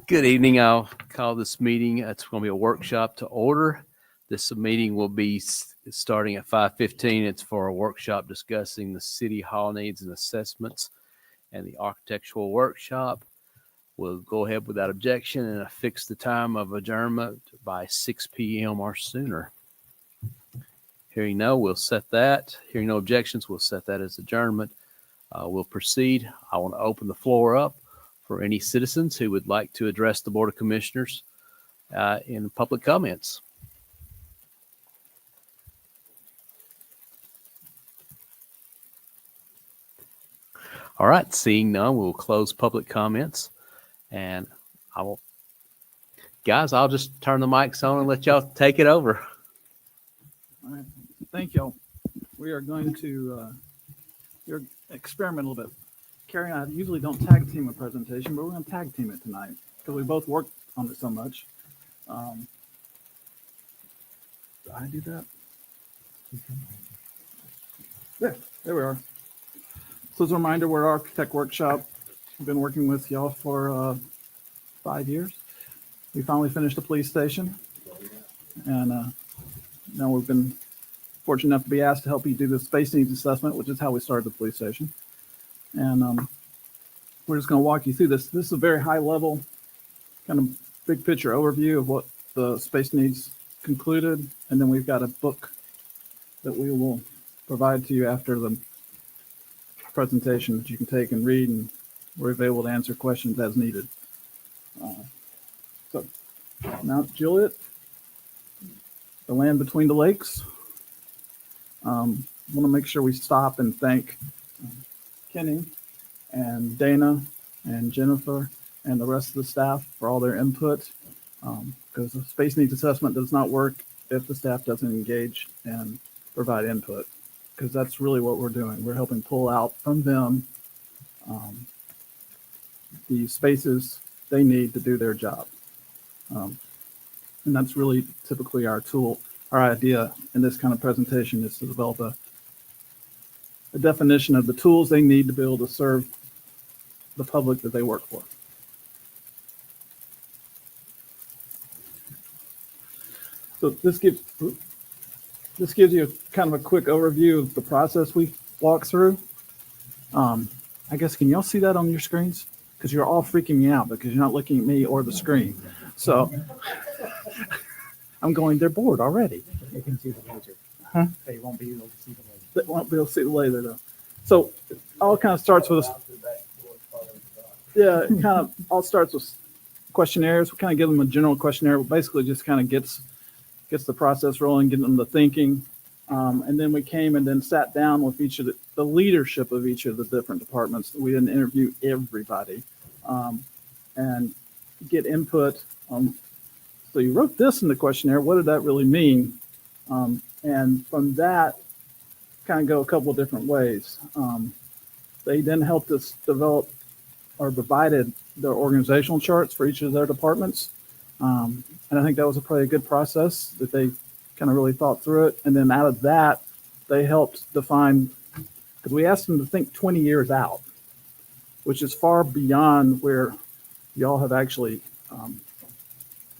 Good evening. I'll call this meeting. It's going to be a workshop to order. This meeting will be starting at 5:15. It's for a workshop discussing the city hall needs and assessments and the architectural workshop. We'll go ahead without objection and affix the time of adjournment by 6 p.m. or sooner. Hearing no, we'll set that. Hearing no objections, we'll set that as adjournment. We'll proceed. I want to open the floor up for any citizens who would like to address the Board of Commissioners in public comments. All right, seeing none, we'll close public comments. And I'll just turn the mics on and let y'all take it over. All right, thank y'all. We are going to experiment a little bit. Carrie and I usually don't tag team a presentation, but we're going to tag team it tonight because we both worked on it so much. Did I do that? There we are. So as a reminder, we're Architect Workshop. We've been working with y'all for 5 years. We finally finished the police station, and now we've been fortunate enough to be asked to help you do the space needs assessment, which is how we started the police station. And we're just going to walk you through this. This is a very high level, kind of big picture overview of what the space needs concluded. And then we've got a book that we will provide to you after the presentation that you can take and read, and we're available to answer questions as needed. So Mount Juliet, the land between the lakes. Want to make sure we stop and thank Kenny and Dana and Jennifer and the rest of the staff for all their input, because the space needs assessment does not work if the staff doesn't engage and provide input, because that's really what we're doing. We're helping pull out from them the spaces they need to do their job. And that's really typically our tool. Our idea in this kind of presentation is to develop a definition of the tools they need to be able to serve the public that they work for. So this gives you kind of a quick overview of the process we walk through. I guess, can y'all see that on your screens? Because you're all freaking me out because you're not looking at me or the screen. So I'm going, they're bored already. You can see the laser. Huh? They won't be able to see the laser. They won't be able to see the laser though. So it all kind of starts with it kind of all starts with questionnaires. We kind of give them a general questionnaire, but basically just kind of gets the process rolling, getting them to thinking. And then we came and then sat down with each of the leadership of each of the different departments. We didn't interview everybody and get input. So you wrote this in the questionnaire. What did that really mean? And from that, kind of go a couple of different ways. They then helped us develop or provided their organizational charts for each of their departments. And I think that was probably a good process that they kind of really thought through it. And then out of that, they helped define, because we asked them to think 20 years out, which is far beyond where y'all have actually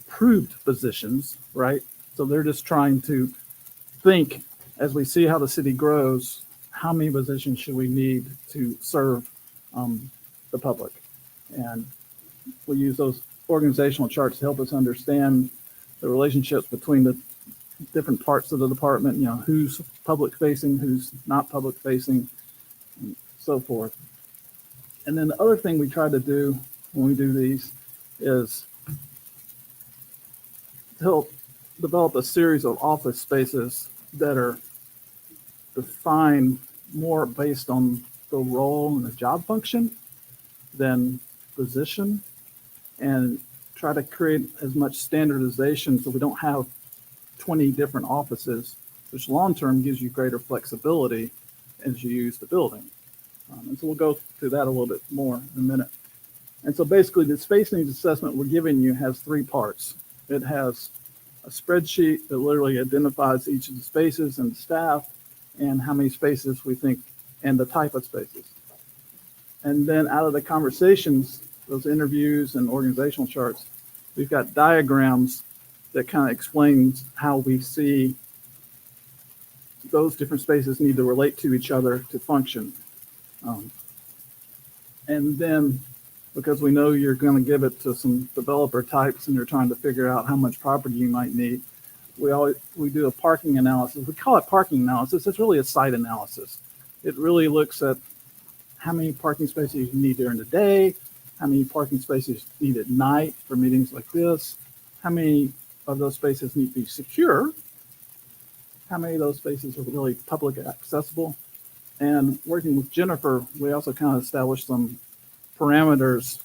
approved positions, right? So they're just trying to think, as we see how the city grows, how many positions should we need to serve the public? And we use those organizational charts to help us understand the relationships between the different parts of the department, you know, who's public facing, who's not public facing, and so forth. And then the other thing we try to do when we do these is to help develop a series of office spaces that are defined more based on the role and the job function than position, and try to create as much standardization so we don't have 20 different offices, which long-term gives you greater flexibility as you use the building. And so we'll go through that a little bit more in a minute. And so basically the space needs assessment we're giving you has three parts. It has a spreadsheet that literally identifies each of the spaces and the staff and how many spaces we think and the type of spaces. And then out of the conversations, those interviews and organizational charts, we've got diagrams that kind of explains how we see those different spaces need to relate to each other to function. And then because we know you're going to give it to some developer types and you're trying to figure out how much property you might need, we do a parking analysis. We call it parking analysis. It's really a site analysis. It really looks at how many parking spaces you need during the day, how many parking spaces you need at night for meetings like this, how many of those spaces need to be secure, how many of those spaces are really public accessible. And working with Jennifer, we also kind of established some parameters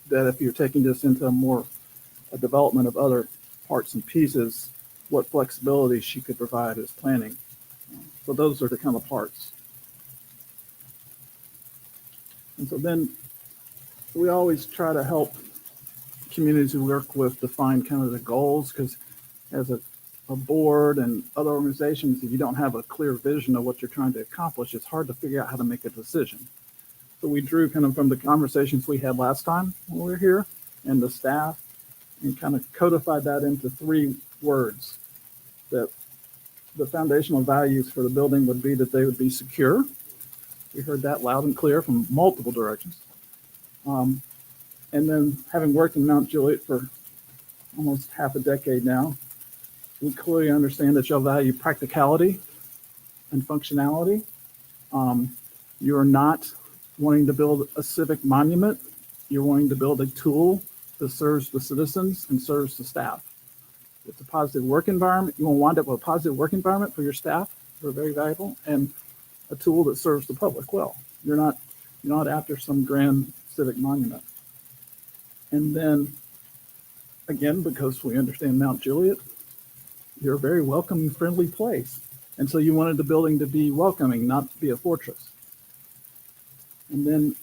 that if you're taking this into a development of other parts and pieces, what flexibility she could provide as planning. So those are the kind of parts. And so then we always try to help communities we work with define kind of the goals, because as a board and other organizations, if you don't have a clear vision of what you're trying to accomplish, it's hard to figure out how to make a decision. So we drew kind of from the conversations we had last time when we were here and the staff, and kind of codified that into 3 words. That the foundational values for the building would be that they would be secure. We heard that loud and clear from multiple directions. And then having worked in Mount Juliet for almost half a decade now, we clearly understand that you'll value practicality and functionality. You're not wanting to build a civic monument. You're wanting to build a tool that serves the citizens and serves the staff. It's a positive work environment. You want to wind up with a positive work environment for your staff. They're very valuable, and a tool that serves the public well. You're not after some grand civic monument. And then, again, because we understand Mount Juliet, you're a very welcoming, friendly place. And so you wanted the building to be welcoming, not be a fortress. And then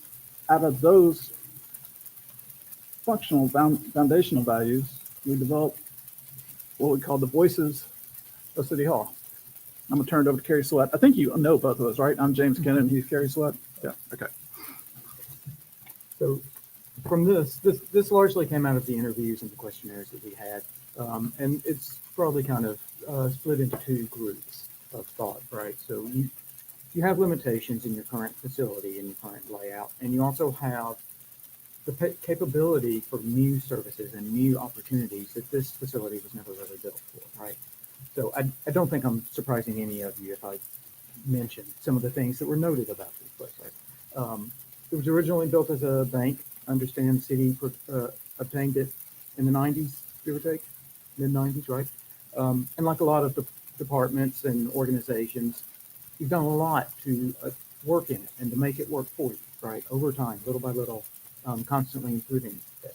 out of those functional foundational values, we developed what we call the voices of City Hall. I'm gonna turn it over to Carrie Sweat. I think you know both of us, right? I'm James Kennan, he's Carrie Sweat. Yeah, okay. So from this largely came out of the interviews and the questionnaires that we had. And it's probably kind of split into 2 groups of thought, right? So you have limitations in your current facility and your current layout, and you also have the capability for new services and new opportunities that this facility was never really built for, right? So I don't think I'm surprising any of you if I mention some of the things that were noted about this place, right? It was originally built as a bank. Understand city obtained it in the 90s, give or take, mid-90s, right? And like a lot of the departments and organizations, you've done a lot to work in it and to make it work for you, right? Over time, little by little, constantly improving it.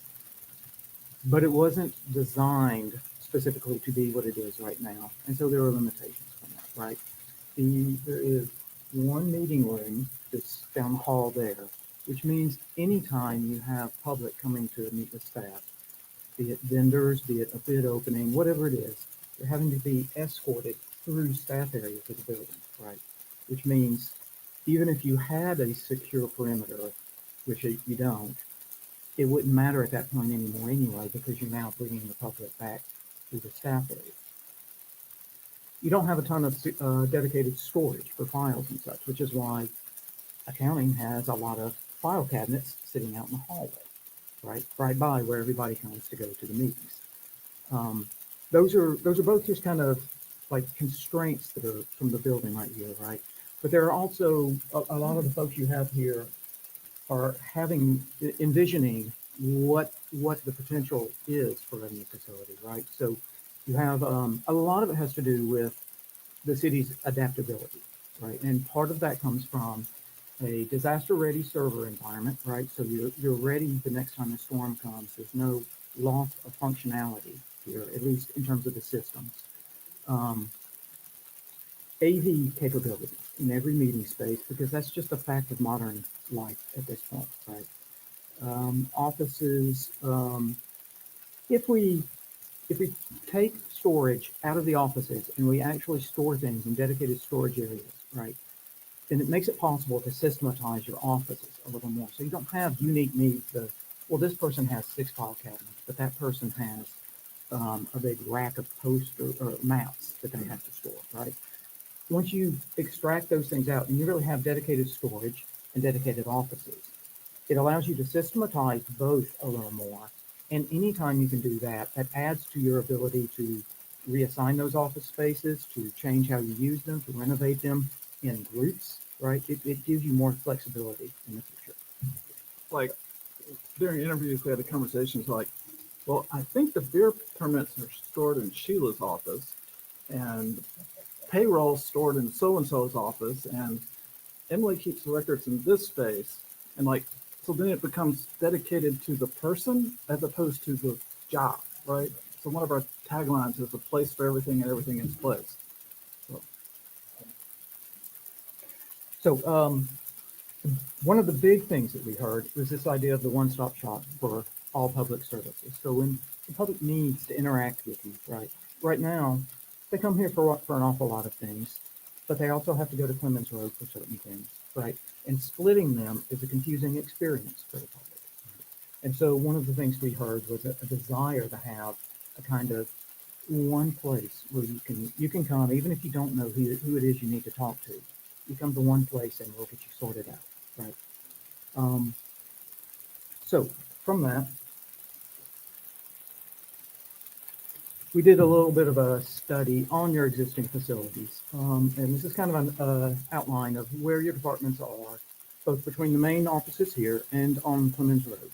But it wasn't designed specifically to be what it is right now. And so there are limitations from that, right? There is one meeting room that's down the hall there, which means anytime you have public coming to meet with staff, be it vendors, be it a bid opening, whatever it is, they're having to be escorted through staff area to the building, right? Which means even if you had a secure perimeter, which you don't, it wouldn't matter at that point anymore anyway, because you're now bringing the public back to the staff area. You don't have a ton of dedicated storage for files and such, which is why accounting has a lot of file cabinets sitting out in the hallway, right by where everybody comes to go to the meetings. Those are both just kind of like constraints that are from the building right here, right? But there are also a lot of the folks you have here are envisioning what the potential is for a new facility, right? So you have a lot of it has to do with the city's adaptability, right? And part of that comes from a disaster-ready server environment, right? So you're ready the next time the storm comes. There's no loss of functionality here, at least in terms of the systems. AV capabilities in every meeting space, because that's just a fact of modern life at this point, right? Offices, if we take storage out of the offices and we actually store things in dedicated storage areas, right? and it makes it possible to systematize your offices a little more. So you don't have unique needs of, well, this person has 6 file cabinets, but that person has a big rack of poster or maps that they have to store, right? Once you extract those things out and you really have dedicated storage and dedicated offices, it allows you to systematize both a little more. And anytime you can do that, that adds to your ability to reassign those office spaces, to change how you use them, to renovate them in groups, right? It gives you more flexibility in the future. Like during interviews, we had the conversations like, well, I think the beer permits are stored in Sheila's office and payroll stored in so-and-so's office, and Emily keeps the records in this space. And like, so then it becomes dedicated to the person as opposed to the job, right? So one of our taglines is a place for everything and everything in its place. So one of the big things that we heard was this idea of the one-stop shop for all public services. So when the public needs to interact with you, right now, they come here for an awful lot of things, but they also have to go to Clemens Road for certain things, right? And splitting them is a confusing experience for the public. And so one of the things we heard was a desire to have a kind of one place where you can come, even if you don't know who it is you need to talk to. You come to one place and we'll get you sorted out, right? So from that, we did a little bit of a study on your existing facilities. And this is kind of an outline of where your departments are, both between the main offices here and on Clemens Road.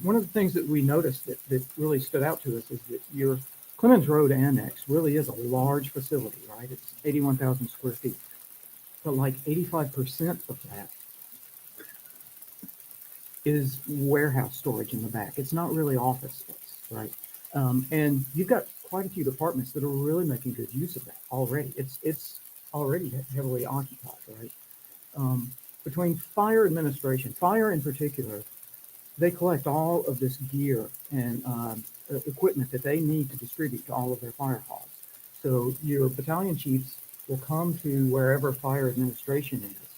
One of the things that we noticed that really stood out to us is that your Clemens Road Annex really is a large facility, right? It's 81,000 square feet. But like 85% of that is warehouse storage in the back. It's not really office space, right? And you've got quite a few departments that are really making good use of that already. It's already heavily occupied, right? Between fire administration, fire in particular, they collect all of this gear and equipment that they need to distribute to all of their fire halls. So your battalion chiefs will come to wherever fire administration is,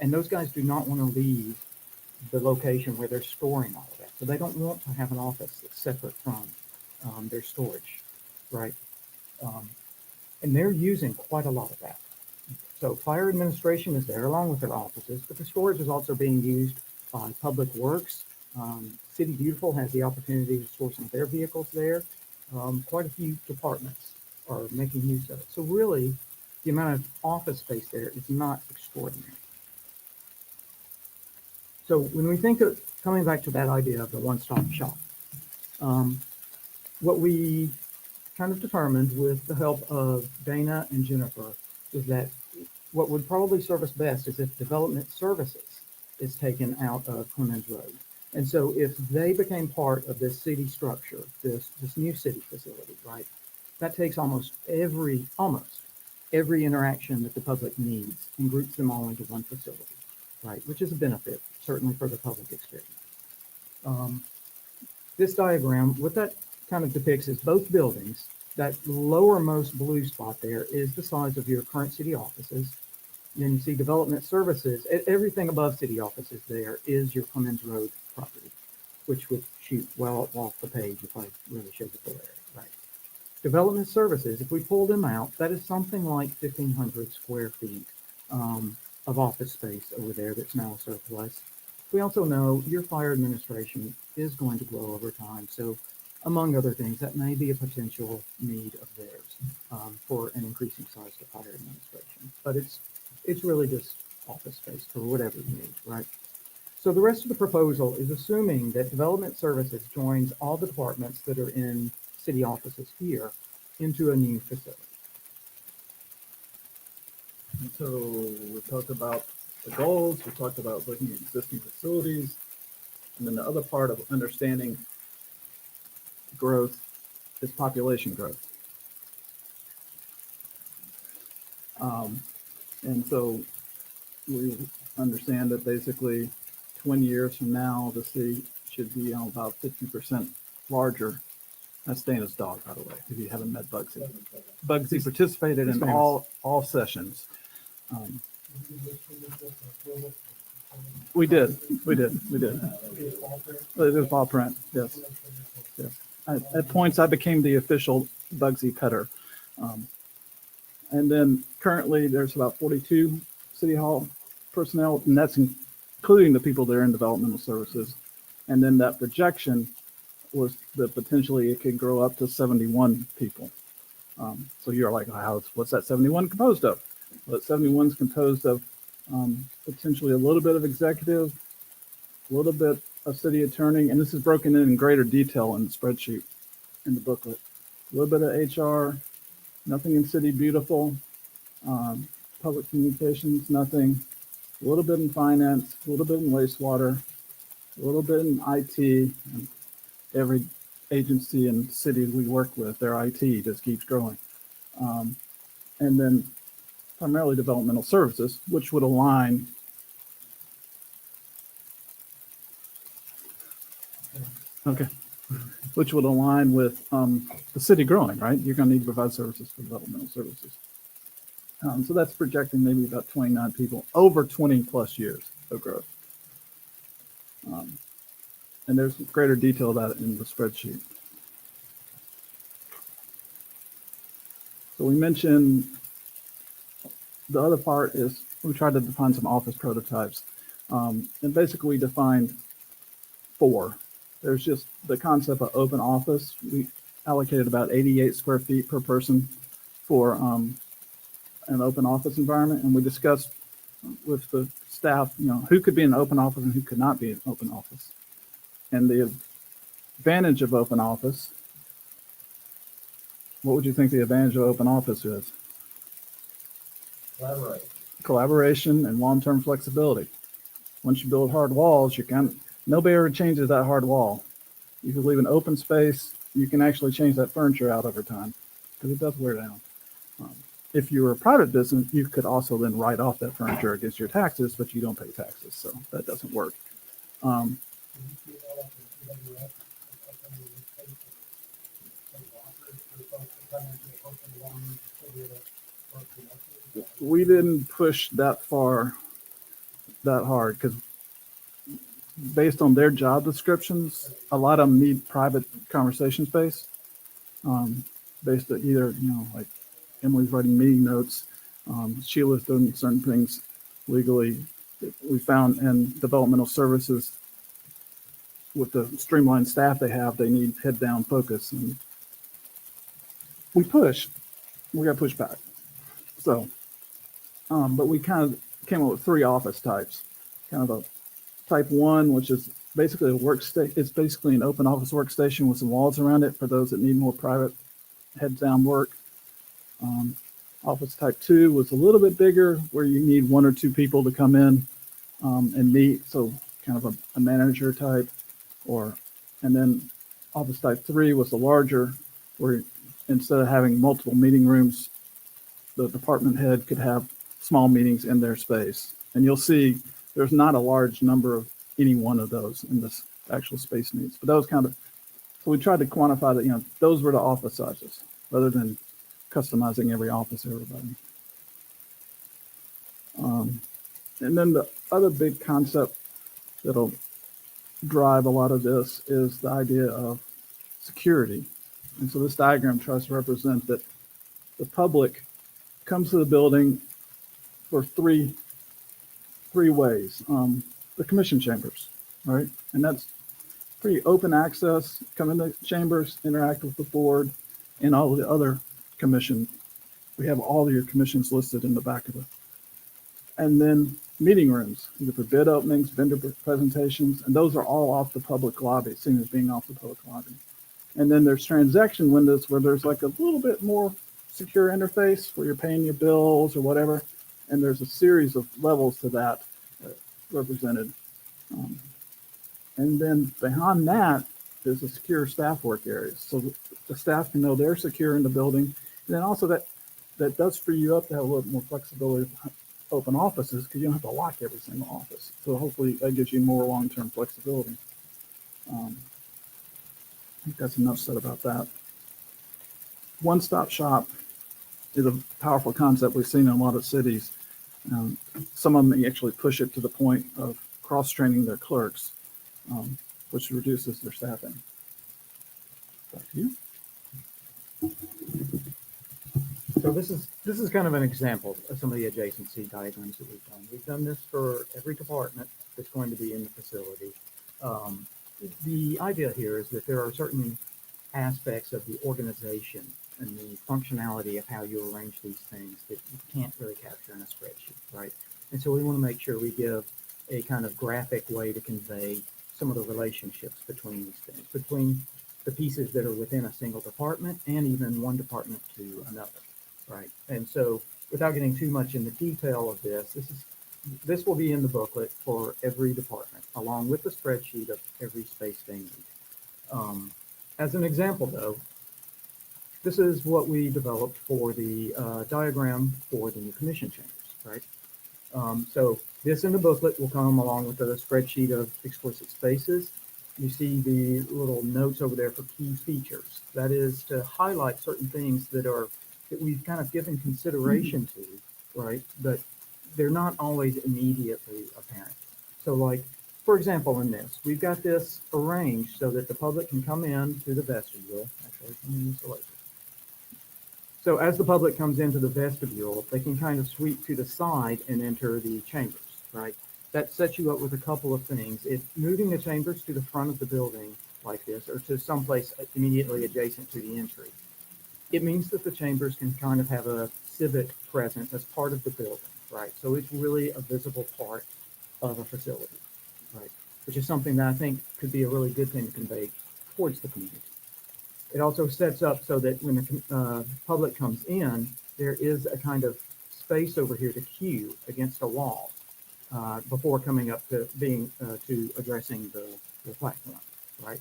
and those guys do not want to leave the location where they're storing all of that. So they don't want to have an office that's separate from their storage, right? And they're using quite a lot of that. So fire administration is there along with their offices, but the storage is also being used by Public Works. City Beautiful has the opportunity to store some of their vehicles there. Quite a few departments are making use of it. So really, the amount of office space there is not extraordinary. So when we think of coming back to that idea of the one-stop shop, what we kind of determined with the help of Dana and Jennifer is that what would probably serve us best is if development services is taken out of Clemens Road. And so if they became part of this city structure, this new city facility, right, that takes almost every interaction that the public needs and groups them all into one facility, right, which is a benefit, certainly for the public experience. This diagram, what that kind of depicts is both buildings. That lowermost blue spot there is the size of your current city offices. Then you see development services. Everything above city offices there is your Clemens Road property, which would shoot well off the page if I really showed the full area, right? Development services, if we pull them out, that is something like 1,500 square feet of office space over there that's now surplus. We also know your fire administration is going to grow over time. So among other things, that may be a potential need of theirs for an increasing size to fire administration. But it's really just office space for whatever you need, right? So the rest of the proposal is assuming that development services joins all the departments that are in city offices here into a new facility. And so we talked about the goals, we talked about looking at existing facilities, and then the other part of understanding growth is population growth. And so we understand that basically 20 years from now, the city should be about 50% larger. That's Dana's dog, by the way, if you haven't met Bugsy. Bugsy participated in all sessions. We did. It is ball print, yes. Yes. At points, I became the official Bugsy cutter. And then currently, there's about 42 City Hall personnel, and that's including the people that are in developmental services. And then that projection was that potentially it could grow up to 71 people. So you're like, what's that 71 composed of? Well, that 71 is composed of potentially a little bit of executive, a little bit of city attorney, and this is broken in greater detail in the spreadsheet in the booklet. A little bit of HR, nothing in City Beautiful, public communications, nothing. A little bit in finance, a little bit in wastewater, a little bit in IT. And every agency and city we work with, their IT just keeps growing. And then primarily developmental services, which would align. Okay. Which would align with the city growing, right? You're going to need to provide services for developmental services. So that's projecting maybe about 29 people over 20 plus years of growth. And there's greater detail about it in the spreadsheet. So we mentioned the other part is we tried to define some office prototypes. And basically we defined 4. There's just the concept of open office. We allocated about 88 square feet per person for an open office environment. And we discussed with the staff, who could be in an open office and who could not be in an open office. And the advantage of open office, what would you think the advantage of open office is? Collaboration and long-term flexibility. Once you build hard walls, nobody ever changes that hard wall. You can leave an open space, you can actually change that furniture out over time because it does wear down. If you were a private business, you could also then write off that furniture against your taxes, but you don't pay taxes, so that doesn't work. We didn't push that hard because based on their job descriptions, a lot of them need private conversation space. Based on either, like Emily's writing meeting notes, Sheila's doing certain things legally. We found in developmental services with the streamlined staff they have, they need head down focus. And we got pushed back. So, but we kind of came up with 3 office types. Kind of a type 1, which is basically a workstation. It's basically an open office workstation with some walls around it for those that need more private head down work. Office type 2 was a little bit bigger where you need 1 or 2 people to come in and meet. So kind of a manager type and then office type 3 was the larger where instead of having multiple meeting rooms, the department head could have small meetings in their space. And you'll see there's not a large number of any one of those in this actual space needs. But those so we tried to quantify that, those were the office sizes rather than customizing every office for everybody. And then the other big concept that'll drive a lot of this is the idea of security. And so this diagram tries to represent that the public comes to the building for three ways. The commission chambers, right? And that's pretty open access. Come in the chambers, interact with the board and all of the other commission. We have all of your commissions listed in the back of it. And then meeting rooms, either for bid openings, vendor presentations, and those are all off the public lobby, seen as being off the public lobby. And then there's transaction windows where there's like a little bit more secure interface where you're paying your bills or whatever. And there's a series of levels to that represented. And then behind that is a secure staff work area. So the staff can know they're secure in the building. And then also that does free you up to have a little more flexibility with open offices because you don't have to lock every single office. So hopefully that gives you more long-term flexibility. I think that's enough said about that. One-stop shop is a powerful concept we've seen in a lot of cities. Some of them may actually push it to the point of cross-training their clerks, which reduces their staffing. Back to you. So this is kind of an example of some of the adjacency diagrams that we've done. We've done this for every department that's going to be in the facility. The idea here is that there are certain aspects of the organization and the functionality of how you arrange these things that you can't really capture in a spreadsheet, right? And so we want to make sure we give a kind of graphic way to convey some of the relationships between these things, between the pieces that are within a single department and even one department to another, right? And so without getting too much in the detail of this will be in the booklet for every department, along with the spreadsheet of every space they need. As an example, though, this is what we developed for the diagram for the commission chambers, right? So this in the booklet will come along with a spreadsheet of explicit spaces. You see the little notes over there for key features. That is to highlight certain things that we've kind of given consideration to, right? But they're not always immediately apparent. So like, for example, in this, we've got this arranged so that the public can come in to the vestibule. Actually, let me use the laser. So as the public comes into the vestibule, they can kind of sweep to the side and enter the chambers, right? That sets you up with a couple of things. If moving the chambers to the front of the building like this, or to someplace immediately adjacent to the entry, it means that the chambers can kind of have a civic presence as part of the building, right? So it's really a visible part of a facility, right? Which is something that I think could be a really good thing to convey towards the community. It also sets up so that when the public comes in, there is a kind of space over here to queue against a wall before coming up to to addressing the platform, right?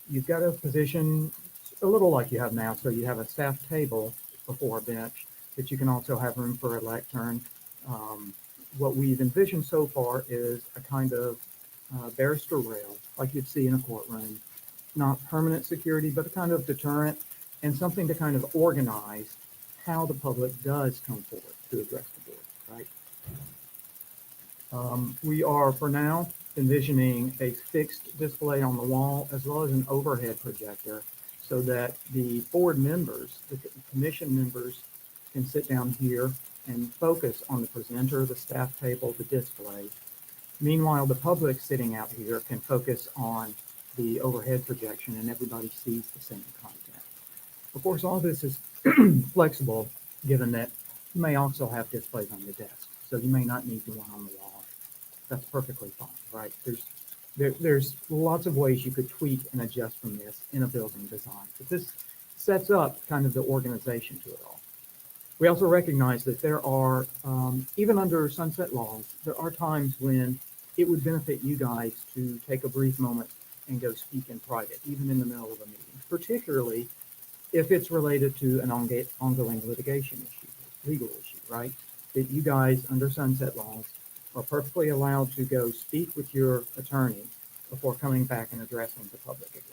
You've got a position a little like you have now, so you have a staff table before a bench, but you can also have room for a lectern. What we've envisioned so far is a kind of barrister rail, like you'd see in a courtroom. Not permanent security, but a kind of deterrent and something to kind of organize how the public does come forward to address the board, right? We are, for now, envisioning a fixed display on the wall as well as an overhead projector so that the board members, the commission members, can sit down here and focus on the presenter, the staff table, the display. Meanwhile, the public sitting out here can focus on the overhead projection and everybody sees the same content. Of course, all this is flexible, given that you may also have displays on your desk. So you may not need the one on the wall. That's perfectly fine, right? There's lots of ways you could tweak and adjust from this in a building design. But this sets up kind of the organization to it all. We also recognize that there are, even under sunset laws, there are times when it would benefit you guys to take a brief moment and go speak in private, even in the middle of a meeting, particularly if it's related to an ongoing litigation issue, legal issue, right? That you guys, under sunset laws, are perfectly allowed to go speak with your attorney before coming back and addressing the public again.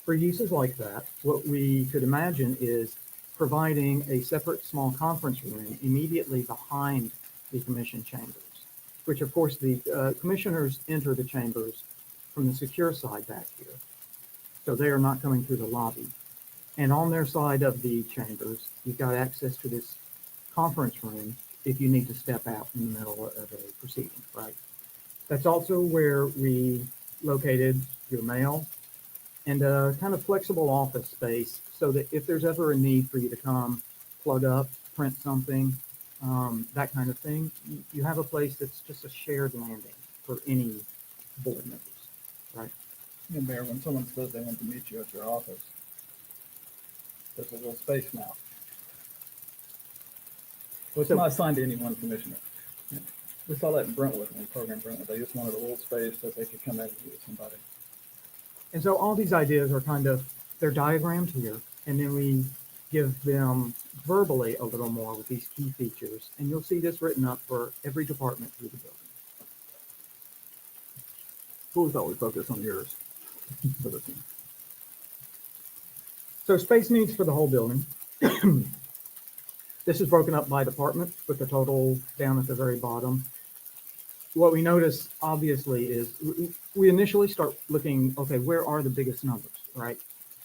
For uses like that, what we could imagine is providing a separate small conference room immediately behind the commission chambers, which of course the commissioners enter the chambers from the secure side back here. So they are not coming through the lobby. And on their side of the chambers, you've got access to this conference room if you need to step out in the middle of a proceeding, right? That's also where we located your mail and a kind of flexible office space so that if there's ever a need for you to come, plug up, print something, that kind of thing, you have a place that's just a shared landing for any board members. Right. And Mayor, when someone says they want to meet you at your office, there's a little space now. Well, it's not assigned to any one commissioner. Yeah. We saw that in Brentwood, when we programmed Brentwood. They just wanted a little space that they could come in and meet with somebody. And so all these ideas are kind of, they're diagrammed here, and then we give them verbally a little more with these key features, and you'll see this written up for every department through the building. We thought we'd focus on yours. So space needs for the whole building. This is broken up by department with the total down at the very bottom. What we notice obviously is we initially start looking, okay, where are the biggest numbers, right?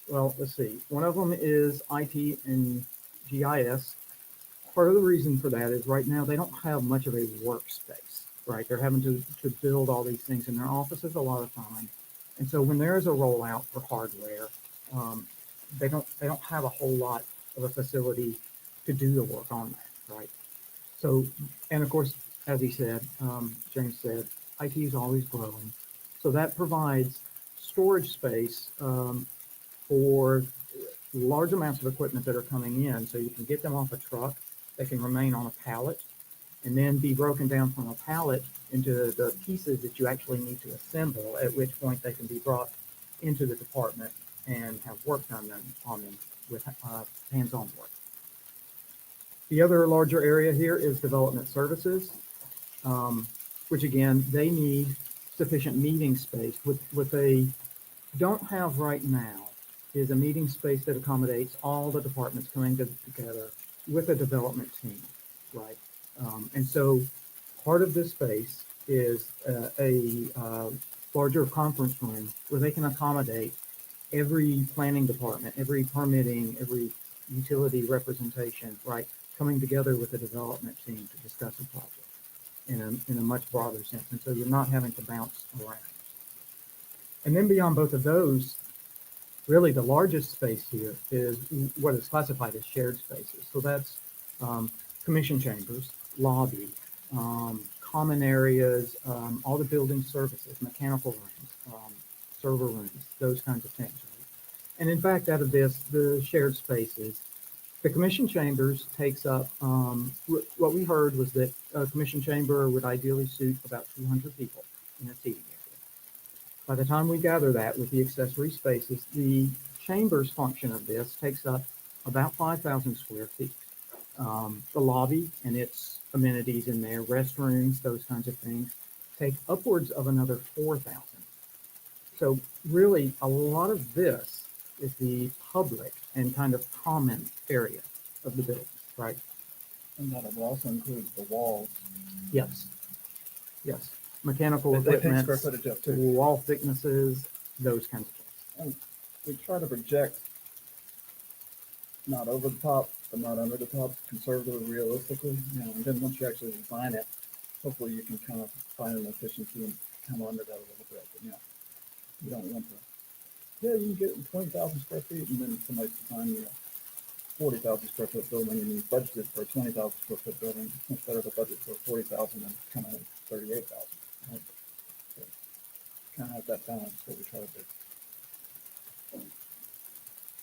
Well, let's see. One of them is IT and GIS. Part of the reason for that is right now they don't have much of a workspace, right? They're having to build all these things in their offices a lot of time. And so when there is a rollout for hardware, they don't have a whole lot of a facility to do the work on that, right? So, and of course, as he said, James said, IT is always growing. So that provides storage space for large amounts of equipment that are coming in. So you can get them off a truck, they can remain on a pallet, and then be broken down from a pallet into the pieces that you actually need to assemble, at which point they can be brought into the department and have work done on them with hands-on work. The other larger area here is development services, which again, they need sufficient meeting space. What they don't have right now is a meeting space that accommodates all the departments coming together with a development team, right? And so part of this space is a larger conference room where they can accommodate every planning department, every permitting, every utility representation, right, coming together with a development team to discuss a project in a much broader sense. And so you're not having to bounce around. And then beyond both of those, really the largest space here is what is classified as shared spaces. So that's commission chambers, lobby, common areas, all the building services, mechanical rooms, server rooms, those kinds of things. Right? And in fact, out of this, the shared spaces, the commission chambers takes up, what we heard was that a commission chamber would ideally suit about 200 people in a seating area. By the time we gather that with the accessory spaces, the chambers function of this takes up about 5,000 square feet. The lobby and its amenities in there, restrooms, those kinds of things, take upwards of another 4,000. So really, a lot of this is the public and kind of common area of the building, right? And that will also include the walls. Yes. Yes. Mechanical They take equipment, square footage up too. wall thicknesses, those kinds of things. And we try to project not over the top, but not under the top, conservatively, realistically. And then once you actually design it, hopefully you can kind of find an efficiency and come under that a little bit. But you don't want to. Yeah, you can get 20,000 square feet, and then somebody's designing you a 40,000 square foot building, and you budgeted for a 20,000 square foot building. It's much better to budget for 40,000 than kind of 38,000. Right? So kind of have that balance what we try to do.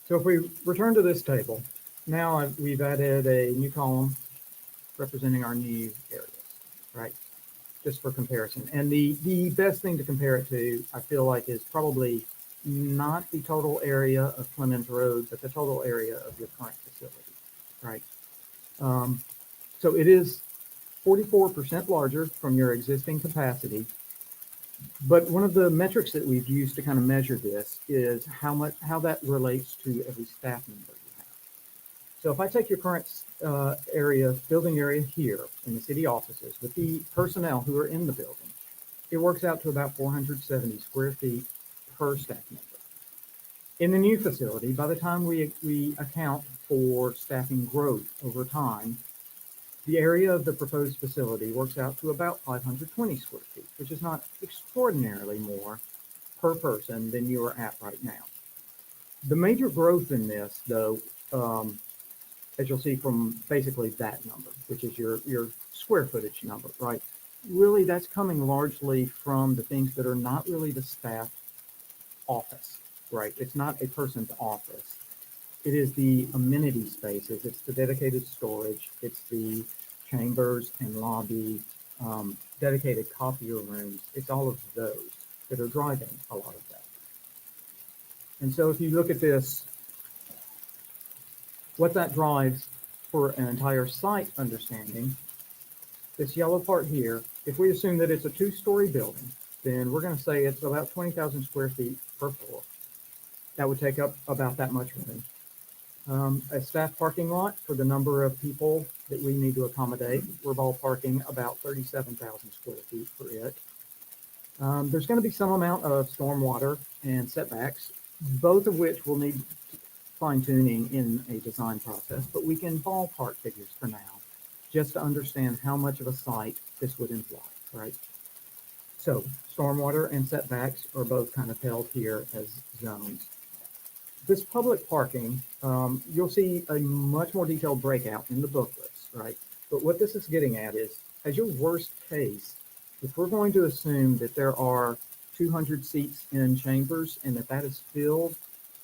So if we return to this table, now we've added a new column representing our new areas, right? Just for comparison. And the best thing to compare it to, I feel like, is probably not the total area of Clemens Road, but the total area of your current facility, right? So it is 44% larger from your existing capacity. But one of the metrics that we've used to kind of measure this is how that relates to every staff member you have. So if I take your current building area here in the city offices with the personnel who are in the building, it works out to about 470 square feet per staff member. In the new facility, by the time we account for staffing growth over time, the area of the proposed facility works out to about 520 square feet, which is not extraordinarily more per person than you are at right now. The major growth in this, though, as you'll see from basically that number, which is your square footage number, right? Really, that's coming largely from the things that are not really the staff office, right? It's not a person's office. It is the amenity spaces. It's the dedicated storage. It's the chambers and lobby, dedicated copier rooms. It's all of those that are driving a lot of that. And so if you look at this, what that drives for an entire site understanding, this yellow part here, if we assume that it's a 2-story building, then we're going to say it's about 20,000 square feet per floor. That would take up about that much room. A staff parking lot for the number of people that we need to accommodate. We're ballparking about 37,000 square feet for it. There's going to be some amount of stormwater and setbacks, both of which will need fine tuning in a design process, but we can ballpark figures for now, just to understand how much of a site this would imply, right? So stormwater and setbacks are both kind of held here as zones. This public parking, you'll see a much more detailed breakout in the booklets, right? But what this is getting at is, as your worst case, if we're going to assume that there are 200 seats in chambers and that is filled,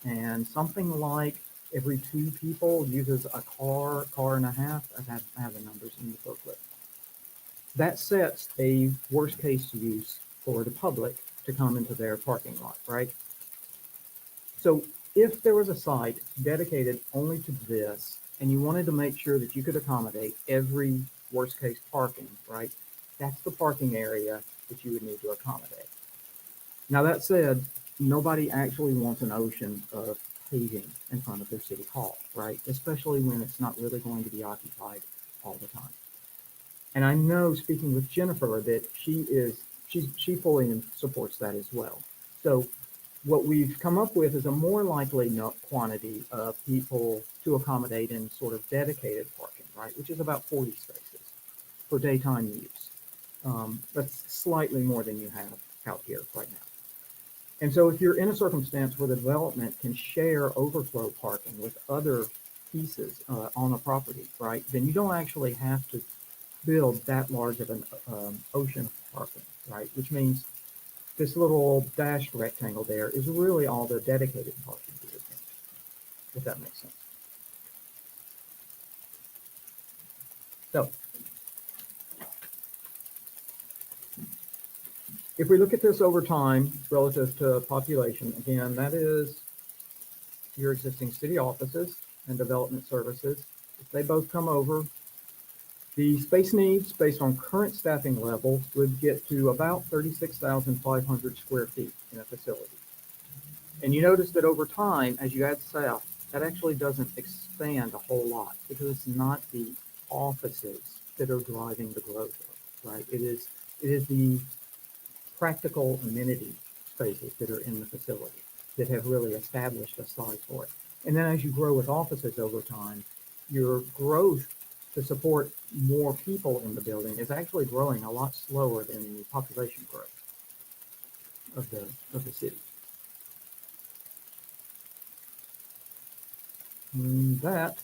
and something like every 2 people uses a car and a half, I have the numbers in the booklet. That sets a worst case use for the public to come into their parking lot, right? So if there was a site dedicated only to this, and you wanted to make sure that you could accommodate every worst case parking, right? That's the parking area that you would need to accommodate. Now that said, nobody actually wants an ocean of paving in front of their city hall, right? Especially when it's not really going to be occupied all the time. And I know, speaking with Jennifer, that she fully supports that as well. So what we've come up with is a more likely quantity of people to accommodate in sort of dedicated parking, right? Which is about 40 spaces for daytime use. That's slightly more than you have out here right now. And so if you're in a circumstance where the development can share overflow parking with other pieces on a property, right, then you don't actually have to build that large of an ocean of parking, right? Which means this little dashed rectangle there is really all the dedicated parking, if that makes sense. So if we look at this over time relative to population, again, that is your existing city offices and development services. If they both come over, the space needs based on current staffing levels would get to about 36,500 square feet in a facility. And you notice that over time, as you add staff, that actually doesn't expand a whole lot because it's not the offices that are driving the growth, right? It is the practical amenity spaces that are in the facility that have really established a size for it. And then as you grow with offices over time, your growth to support more people in the building is actually growing a lot slower than the population growth of the city. And that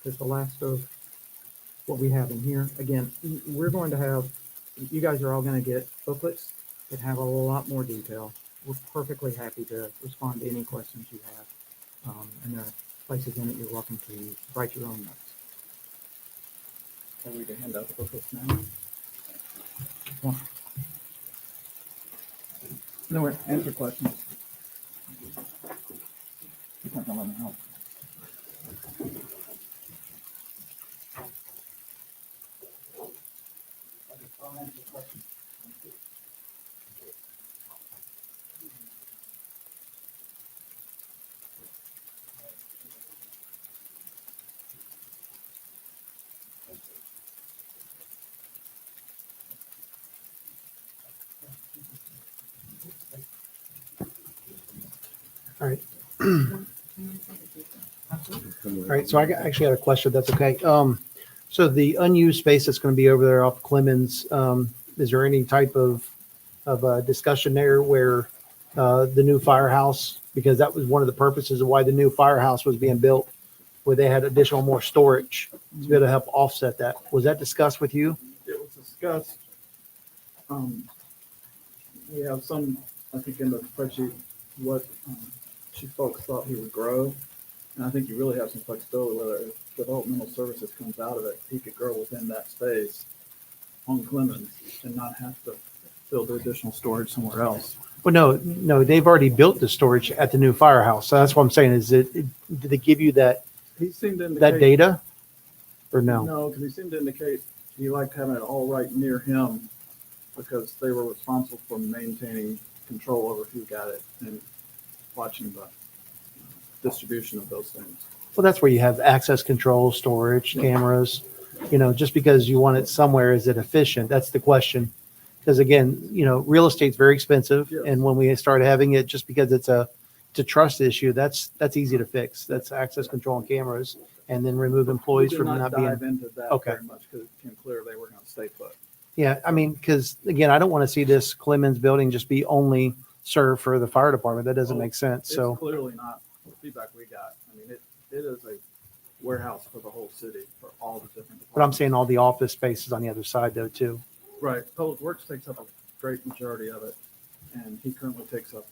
is the last of what we have in here. Again, we're going to have, you guys are all going to get booklets that have a lot more detail. We're perfectly happy to respond to any questions you have. And there are places in it you're welcome to write your own notes. So we can hand out the booklets now. No, answer questions. You can't let me help. All right. All right. So I actually had a question. That's okay. So the unused space that's going to be over there off Clemens, is there any type of discussion there where the new firehouse, because that was one of the purposes of why the new firehouse was being built, where they had additional more storage to be able to help offset that. Was that discussed with you? It was discussed. We have some, I think, in the spreadsheet, what folks thought he would grow. And I think you really have some flexibility whether if developmental services comes out of it, he could grow within that space on Clemens and not have to build the additional storage somewhere else. Well, no, they've already built the storage at the new firehouse. So that's what I'm saying. Did they give you that He seemed to indicate that data or no? No, because he seemed to indicate he liked having it all right near him because they were responsible for maintaining control over who got it and watching the distribution of those things. Well, that's where you have access control, storage, cameras, just because you want it somewhere, is it efficient? That's the question. Because again, real estate's very expensive. Yes. And when we start having it, just because it's a trust issue, that's easy to fix. That's access control and cameras, and then remove employees We did from not not dive being. into that Okay. very much because it became clear they were going to stay put. Yeah, I mean, because again, I don't want to see this Clemens building just be only served for the fire department. That doesn't make sense. It's So, clearly not the feedback we got. I mean, it is a warehouse for the whole city for all the different. but I'm saying all the office spaces on the other side though, too. Right. Public Works takes up a great majority of it, and he currently takes up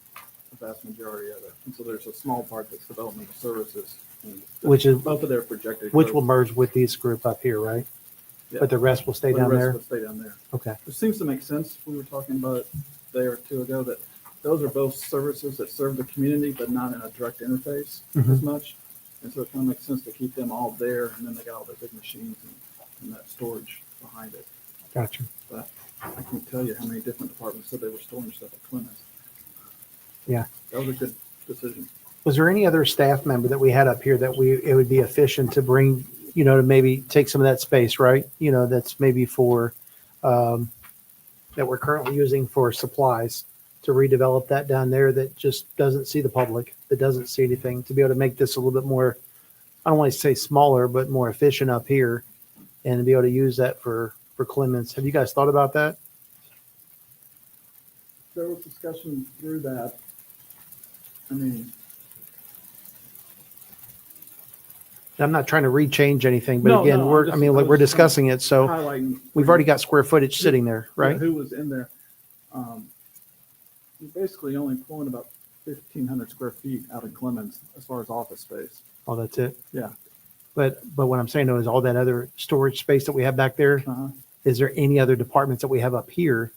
the vast majority of it. And so there's a small part that's development services, and Which is, both of their projected. which will growth. merge with this group up here, right? Yeah. But the rest will stay The down rest there. will stay down there. Okay. It seems to make sense. We were talking about it a day or two ago that those are both services that serve the community, but not in a direct interface as much. And so it kind of makes sense to keep them all there, and then they got all their big machines and that storage behind it. Gotcha. But I can't tell you how many different departments said they were storing stuff at Clemens. Yeah. That was a good decision. Was there any other staff member that we had up here that it would be efficient to bring, to maybe take some of that space, right? That's maybe for, that we're currently using for supplies, to redevelop that down there that just doesn't see the public, that doesn't see anything, to be able to make this a little bit more, I don't want to say smaller, but more efficient up here, and to be able to use that for Clemens. Have you guys thought about that? There was discussion through that. I mean, I'm not trying to rechange anything, but No, again, no, we're I was we're just discussing it, so highlighting. we've already got square footage sitting there, Yeah, right? who was in there. You're basically only pulling about 1,500 square feet out of Clemens as far as office space. Oh, that's it. Yeah. But what I'm saying though is all that other storage space that we have back there, Uh-huh. is there any other departments that we have up here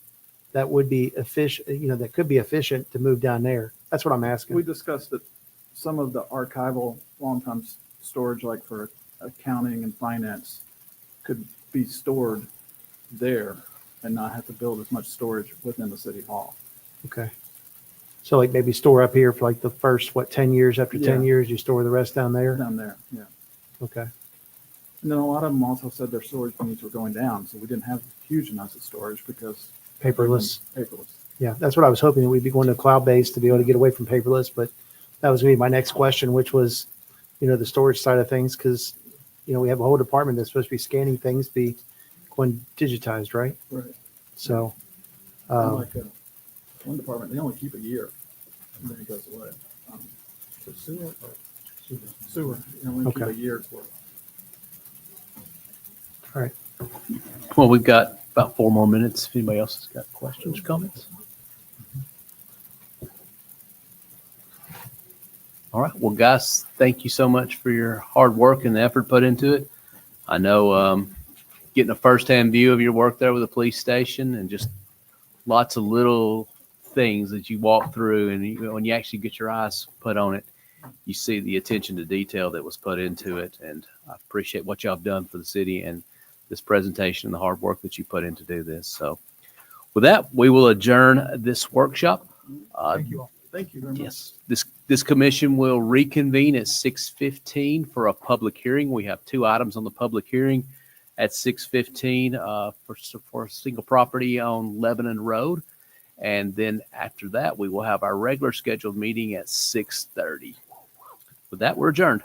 that would be efficient, that could be efficient to move down there? That's what I'm We asking. discussed that some of the archival long-time storage, like for accounting and finance, could be stored there and not have to build as much storage within the city hall. Okay. So like maybe store up here for like the first, 10 years, after 10 Yeah. years, you store the rest down there? Down there, yeah. Okay. And then a lot of them also said their storage needs were going down, so we didn't have huge amounts of storage because. Paperless. Paperless. Yeah, that's what I was hoping, that we'd be going to cloud-based to be able to get away from paperless, but that was gonna be my next question, which was, the storage side of things, because, we have a whole department that's supposed to be scanning things, be going digitized, right? Right. So, um, Like one department, they only keep a year, and then it goes away. So sewer, you only keep Okay. a year's worth. all right. Well, we've got about 4 more minutes. If anybody else has got questions or comments. All right. Well, guys, thank you so much for your hard work and the effort put into it. I know getting a firsthand view of your work there with the police station, and just lots of little things that you walk through, and when you actually get your eyes put on it, you see the attention to detail that was put into it. And I appreciate what y'all have done for the city and this presentation and the hard work that you put in to do this. So with that, we will adjourn this workshop. Thank you all. Thank you very much. Yes, this commission will reconvene at 6:15 for a public hearing. We have 2 items on the public hearing at 6:15 for a single property on Lebanon Road. And then after that, we will have our regular scheduled meeting at 6:30. With that, we're adjourned.